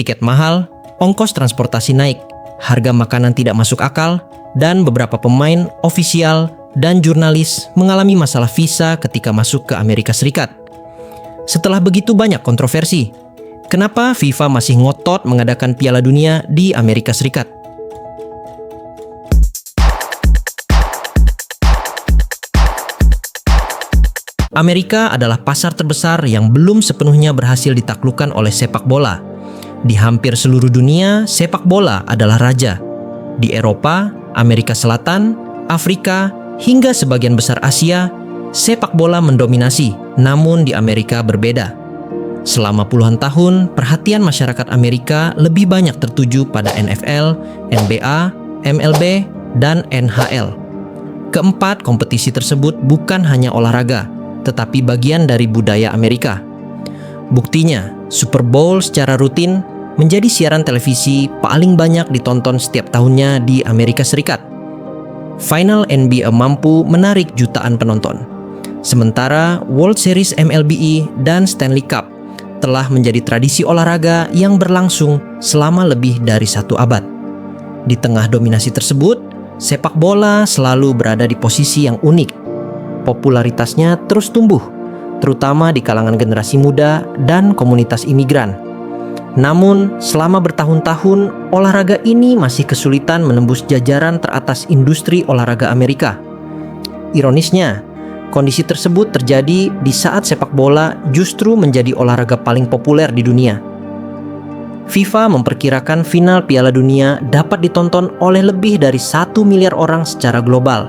tiket mahal, ongkos transportasi naik, harga makanan tidak masuk akal, dan beberapa pemain, ofisial, dan jurnalis mengalami masalah visa ketika masuk ke Amerika Serikat. Setelah begitu banyak kontroversi, kenapa FIFA masih ngotot mengadakan Piala Dunia di Amerika Serikat? Amerika adalah pasar terbesar yang belum sepenuhnya berhasil ditaklukkan oleh sepak bola. Di hampir seluruh dunia, sepak bola adalah raja. Di Eropa, Amerika Selatan, Afrika, hingga sebagian besar Asia, sepak bola mendominasi, namun di Amerika berbeda. Selama puluhan tahun, perhatian masyarakat Amerika lebih banyak tertuju pada NFL, NBA, MLB, dan NHL. Keempat kompetisi tersebut bukan hanya olahraga, tetapi bagian dari budaya Amerika. Buktinya, Super Bowl secara rutin menjadi siaran televisi paling banyak ditonton setiap tahunnya di Amerika Serikat. Final NBA mampu menarik jutaan penonton. Sementara World Series MLB dan Stanley Cup telah menjadi tradisi olahraga yang berlangsung selama lebih dari 1 abad. Di tengah dominasi tersebut, sepak bola selalu berada di posisi yang unik. Popularitasnya terus tumbuh, terutama di kalangan generasi muda dan komunitas imigran. Namun, selama bertahun-tahun, olahraga ini masih kesulitan menembus jajaran teratas industri olahraga Amerika. Ironisnya, kondisi tersebut terjadi di saat sepak bola justru menjadi olahraga paling populer di dunia. FIFA memperkirakan final Piala Dunia dapat ditonton oleh lebih dari 1 miliar orang secara global.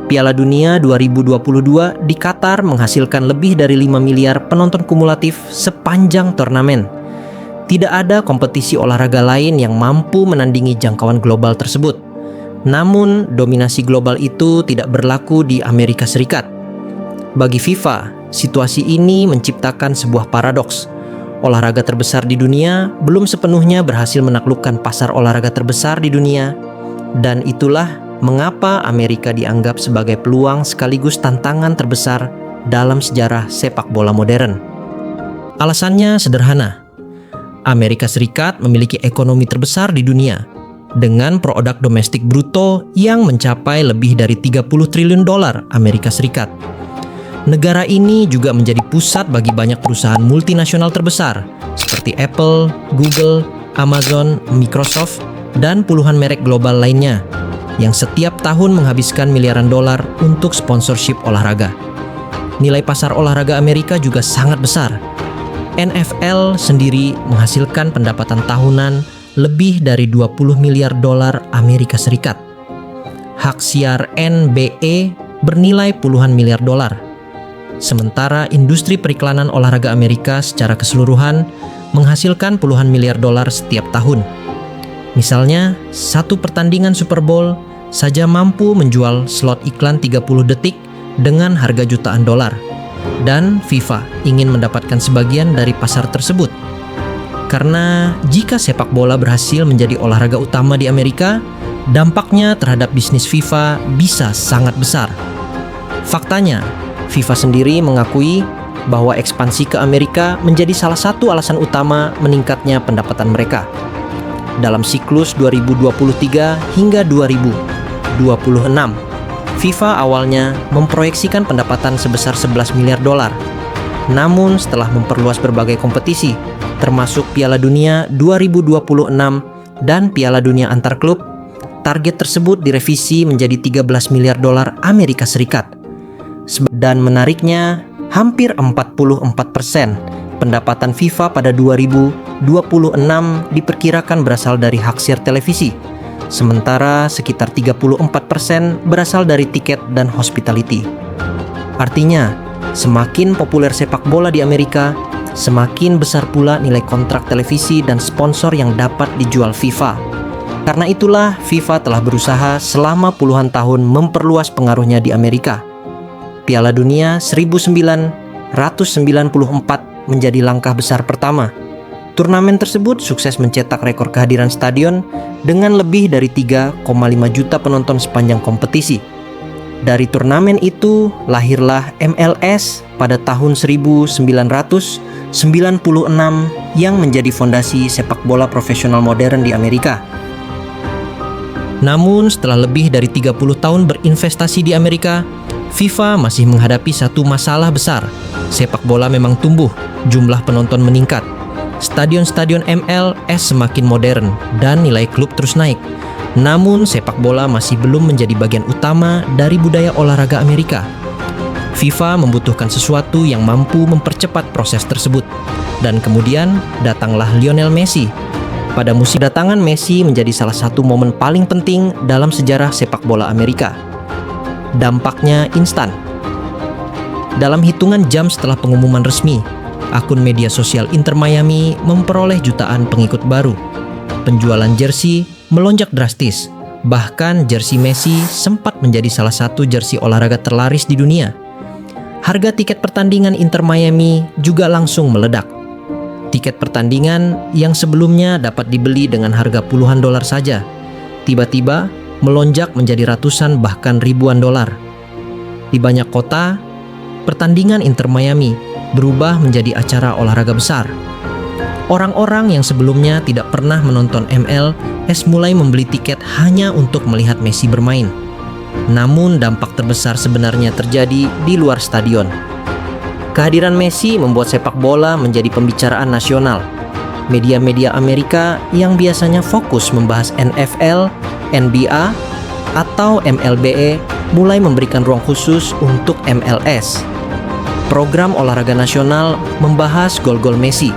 Piala Dunia 2022 di Qatar menghasilkan lebih dari 5 miliar penonton kumulatif sepanjang turnamen. Tidak ada kompetisi olahraga lain yang mampu menandingi jangkauan global tersebut. Namun, dominasi global itu tidak berlaku di Amerika Serikat. Bagi FIFA, situasi ini menciptakan sebuah paradoks. Olahraga terbesar di dunia belum sepenuhnya berhasil menaklukkan pasar olahraga terbesar di dunia, dan itulah mengapa Amerika dianggap sebagai peluang sekaligus tantangan terbesar dalam sejarah sepak bola modern. Alasannya sederhana. Amerika Serikat memiliki ekonomi terbesar di dunia dengan produk domestik bruto yang mencapai lebih dari 30 triliun dolar Amerika Serikat. Negara ini juga menjadi pusat bagi banyak perusahaan multinasional terbesar seperti Apple, Google, Amazon, Microsoft, dan puluhan merek global lainnya yang setiap tahun menghabiskan miliaran dolar untuk sponsorship olahraga. Nilai pasar olahraga Amerika juga sangat besar. NFL sendiri menghasilkan pendapatan tahunan lebih dari 20 miliar dolar Amerika Serikat. Hak siar NBA bernilai puluhan miliar dolar. Sementara industri periklanan olahraga Amerika secara keseluruhan menghasilkan puluhan miliar dolar setiap tahun. Misalnya, satu pertandingan Super Bowl saja mampu menjual slot iklan 30 detik dengan harga jutaan dolar. Dan FIFA ingin mendapatkan sebagian dari pasar tersebut. Karena jika sepak bola berhasil menjadi olahraga utama di Amerika, dampaknya terhadap bisnis FIFA bisa sangat besar. Faktanya, FIFA sendiri mengakui bahwa ekspansi ke Amerika menjadi salah satu alasan utama meningkatnya pendapatan mereka. Dalam siklus 2023 hingga 2026, FIFA awalnya memproyeksikan pendapatan sebesar 11 miliar dolar. Namun setelah memperluas berbagai kompetisi, termasuk Piala Dunia 2026 dan Piala Dunia antar klub, target tersebut direvisi menjadi 13 miliar dolar Amerika Serikat. Dan menariknya, hampir 44% pendapatan FIFA pada 2026 diperkirakan berasal dari hak siar televisi. Sementara sekitar 34% berasal dari tiket dan hospitality. Artinya, semakin populer sepak bola di Amerika, semakin besar pula nilai kontrak televisi dan sponsor yang dapat dijual FIFA. Karena itulah FIFA telah berusaha selama puluhan tahun memperluas pengaruhnya di Amerika. Piala Dunia 1994 menjadi langkah besar pertama. Turnamen tersebut sukses mencetak rekor kehadiran stadion dengan lebih dari 3,5 juta penonton sepanjang kompetisi. Dari turnamen itu lahirlah MLS pada tahun 1996 yang menjadi fondasi sepak bola profesional modern di Amerika. Namun setelah lebih dari 30 tahun berinvestasi di Amerika, FIFA masih menghadapi satu masalah besar. Sepak bola memang tumbuh, jumlah penonton meningkat. Stadion-stadion MLS semakin modern dan nilai klub terus naik. Namun sepak bola masih belum menjadi bagian utama dari budaya olahraga Amerika. FIFA membutuhkan sesuatu yang mampu mempercepat proses tersebut. Dan kemudian datanglah Lionel Messi. Pada musim kedatangan Messi menjadi salah satu momen paling penting dalam sejarah sepak bola Amerika. Dampaknya instan. Dalam hitungan jam setelah pengumuman resmi, akun media sosial Inter Miami memperoleh jutaan pengikut baru. Penjualan jersey melonjak drastis. Bahkan jersey Messi sempat menjadi salah satu jersey olahraga terlaris di dunia. Harga tiket pertandingan Inter Miami juga langsung meledak. Tiket pertandingan yang sebelumnya dapat dibeli dengan harga puluhan dolar saja, tiba-tiba melonjak menjadi ratusan bahkan ribuan dolar. Di banyak kota, pertandingan Inter Miami berubah menjadi acara olahraga besar. Orang-orang yang sebelumnya tidak pernah menonton MLS mulai membeli tiket hanya untuk melihat Messi bermain. Namun dampak terbesar sebenarnya terjadi di luar stadion. Kehadiran Messi membuat sepak bola menjadi pembicaraan nasional. Media-media Amerika yang biasanya fokus membahas NFL, NBA, atau MLBE mulai memberikan ruang khusus untuk MLS. Program olahraga nasional membahas gol-gol Messi.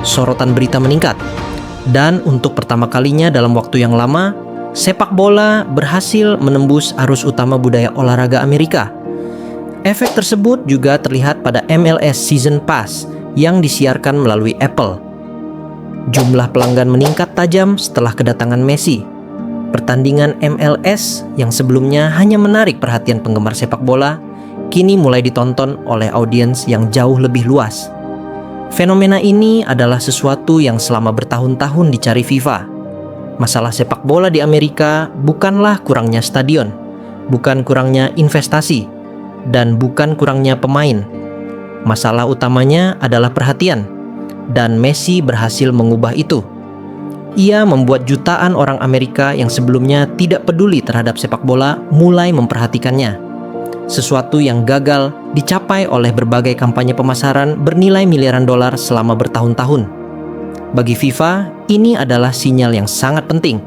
Sorotan berita meningkat. Dan untuk pertama kalinya dalam waktu yang lama, sepak bola berhasil menembus arus utama budaya olahraga Amerika. Efek tersebut juga terlihat pada MLS Season Pass yang disiarkan melalui Apple. Jumlah pelanggan meningkat tajam setelah kedatangan Messi. Pertandingan MLS yang sebelumnya hanya menarik perhatian penggemar sepak bola, kini mulai ditonton oleh audiens yang jauh lebih luas. Fenomena ini adalah sesuatu yang selama bertahun-tahun dicari FIFA. Masalah sepak bola di Amerika bukanlah kurangnya stadion, bukan kurangnya investasi, dan bukan kurangnya pemain. Masalah utamanya adalah perhatian, dan Messi berhasil mengubah itu. Ia membuat jutaan orang Amerika yang sebelumnya tidak peduli terhadap sepak bola mulai memperhatikannya. Sesuatu yang gagal dicapai oleh berbagai kampanye pemasaran bernilai miliaran dolar selama bertahun-tahun. Bagi FIFA, ini adalah sinyal yang sangat penting.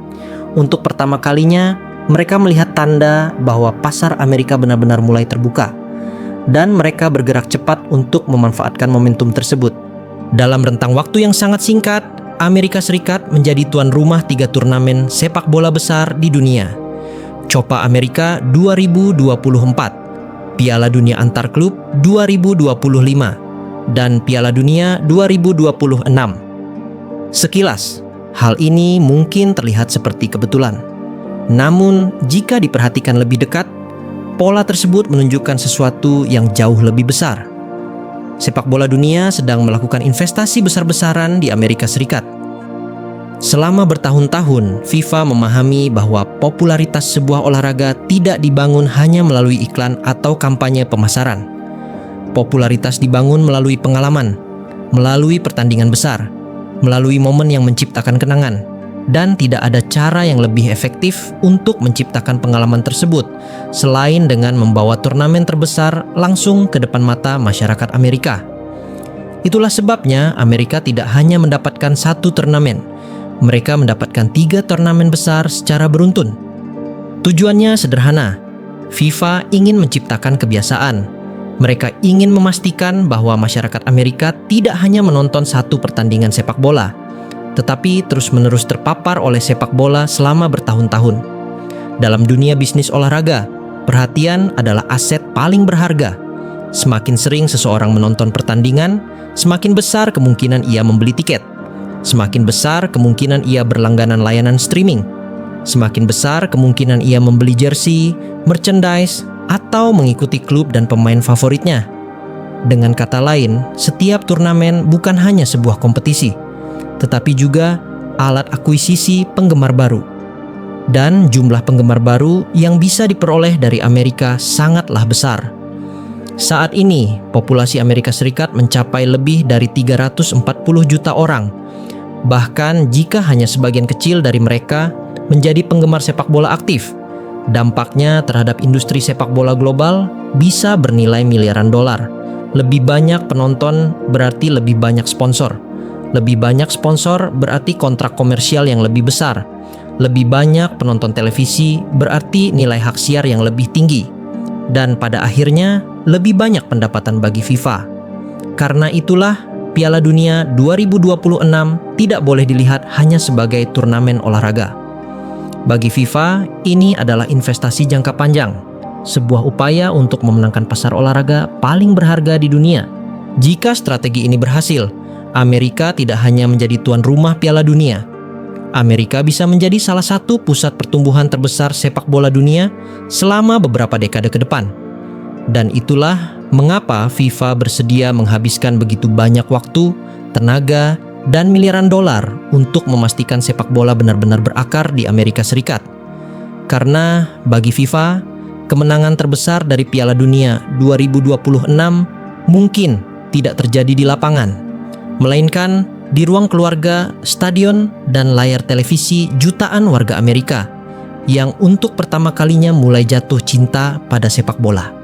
Untuk pertama kalinya, mereka melihat tanda bahwa pasar Amerika benar-benar mulai terbuka, dan mereka bergerak cepat untuk memanfaatkan momentum tersebut. Dalam rentang waktu yang sangat singkat, Amerika Serikat menjadi tuan rumah 3 turnamen sepak bola besar di dunia. Copa Amerika 2024, Piala Dunia Antar Klub 2025, dan Piala Dunia 2026. Sekilas, hal ini mungkin terlihat seperti kebetulan. Namun, jika diperhatikan lebih dekat, pola tersebut menunjukkan sesuatu yang jauh lebih besar. Sepak bola dunia sedang melakukan investasi besar-besaran di Amerika Serikat. Selama bertahun-tahun, FIFA memahami bahwa popularitas sebuah olahraga tidak dibangun hanya melalui iklan atau kampanye pemasaran. Popularitas dibangun melalui pengalaman, melalui pertandingan besar, melalui momen yang menciptakan kenangan. Dan tidak ada cara yang lebih efektif untuk menciptakan pengalaman tersebut selain dengan membawa turnamen terbesar langsung ke depan mata masyarakat Amerika. Itulah sebabnya Amerika tidak hanya mendapatkan 1 turnamen, mereka mendapatkan 3 turnamen besar secara beruntun. Tujuannya sederhana, FIFA ingin menciptakan kebiasaan. Mereka ingin memastikan bahwa masyarakat Amerika tidak hanya menonton 1 pertandingan sepak bola, tetapi terus-menerus terpapar oleh sepak bola selama bertahun-tahun. Dalam dunia bisnis olahraga, perhatian adalah aset paling berharga. Semakin sering seseorang menonton pertandingan, semakin besar kemungkinan ia membeli tiket. Semakin besar kemungkinan ia berlangganan layanan streaming. Semakin besar kemungkinan ia membeli jersey, merchandise, atau mengikuti klub dan pemain favoritnya. Dengan kata lain, setiap turnamen bukan hanya sebuah kompetisi, tetapi juga alat akuisisi penggemar baru. dan jumlah penggemar baru yang bisa diperoleh dari Amerika sangatlah besar. Saat ini, populasi Amerika Serikat mencapai lebih dari 340 juta orang. Bahkan jika hanya sebagian kecil dari mereka menjadi penggemar sepak bola aktif, dampaknya terhadap industri sepak bola global bisa bernilai miliaran dolar. Lebih banyak penonton berarti lebih banyak sponsor. Lebih banyak sponsor berarti kontrak komersial yang lebih besar. Lebih banyak penonton televisi berarti nilai hak siar yang lebih tinggi. Dan pada akhirnya, lebih banyak pendapatan bagi FIFA. Karena itulah, Piala Dunia 2026 tidak boleh dilihat hanya sebagai turnamen olahraga. Bagi FIFA, ini adalah investasi jangka panjang, sebuah upaya untuk memenangkan pasar olahraga paling berharga di dunia. Jika strategi ini berhasil, Amerika tidak hanya menjadi tuan rumah Piala Dunia. Amerika bisa menjadi salah satu pusat pertumbuhan terbesar sepak bola dunia selama beberapa dekade ke depan. Dan itulah mengapa FIFA bersedia menghabiskan begitu banyak waktu, tenaga, dan miliaran dolar untuk memastikan sepak bola benar-benar berakar di Amerika Serikat. Karena bagi FIFA, kemenangan terbesar dari Piala Dunia 2026 mungkin tidak terjadi di lapangan, melainkan di ruang keluarga, stadion, dan layar televisi jutaan warga Amerika yang untuk pertama kalinya mulai jatuh cinta pada sepak bola.